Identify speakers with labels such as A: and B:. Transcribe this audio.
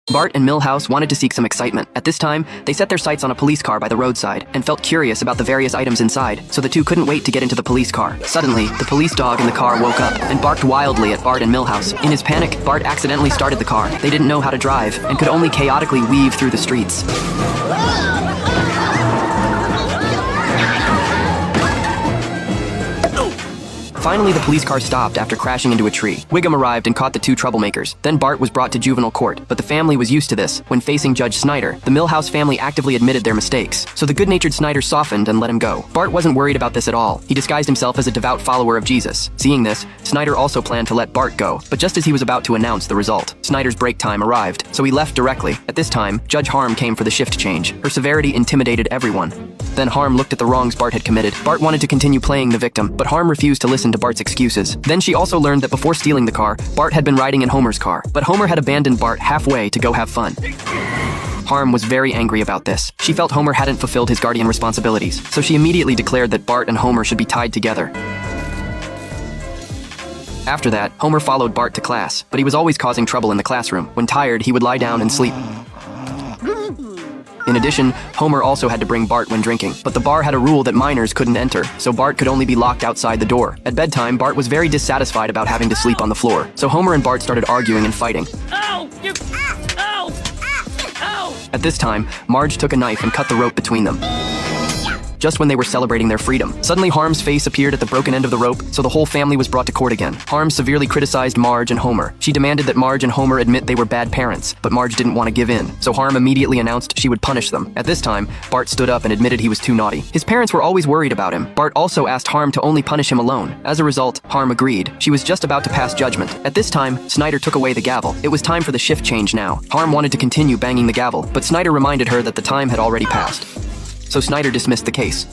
A: Bart and Millhouse wanted to seek some excitement. At this time, they set their sights on a police car by the roadside and felt curious about the various items inside, so the two couldn't wait to get into the police car. Suddenly, the police dog in the car woke up and barked wildly at Bart and Millhouse. In his panic, Bart accidentally started the car. They didn't know how to drive and could only chaotically weave through the streets. Finally, the police car stopped after crashing into a tree. Wiggum arrived and caught the two troublemakers. Then Bart was brought to juvenile court, but the family was used to this. When facing Judge Snyder, the Millhouse family actively admitted their mistakes, so the good-natured Snyder softened and let him go. Bart wasn't worried about this at all. He disguised himself as a devout follower of Jesus. Seeing this, Snyder also planned to let Bart go, but just as he was about to announce the result, Snyder's break time arrived, so he left directly. At this time, Judge Harm came for the shift change. Her severity intimidated everyone. Then Harm looked at the wrongs Bart had committed. Bart wanted to continue playing the victim, but Harm refused to listen to Bart's excuses. Then she also learned that before stealing the car, Bart had been riding in Homer's car, but Homer had abandoned Bart halfway to go have fun. Harm was very angry about this. She felt Homer hadn't fulfilled his guardian responsibilities, so she immediately declared that Bart and Homer should be tied together. After that, Homer followed Bart to class, but he was always causing trouble in the classroom. When tired, he would lie down and sleep. In addition, Homer also had to bring Bart when drinking, but the bar had a rule that minors couldn't enter, so Bart could only be locked outside the door. At bedtime, Bart was very dissatisfied about having to sleep on the floor, so Homer and Bart started arguing and fighting.
B: Ow! Ow! Ow!
A: At this time, Marge took a knife and cut the rope between them. Just when they were celebrating their freedom, suddenly Harm's face appeared at the broken end of the rope, so the whole family was brought to court again. Harm severely criticized Marge and Homer. She demanded that Marge and Homer admit they were bad parents, but Marge didn't want to give in, so Harm immediately announced she would punish them. At this time, Bart stood up and admitted he was too naughty. His parents were always worried about him. Bart also asked Harm to only punish him alone. As a result, Harm agreed. She was just about to pass judgment. At this time, Snyder took away the gavel. It was time for the shift change now. Harm wanted to continue banging the gavel, but Snyder reminded her that the time had already passed. So Snyder dismissed the case.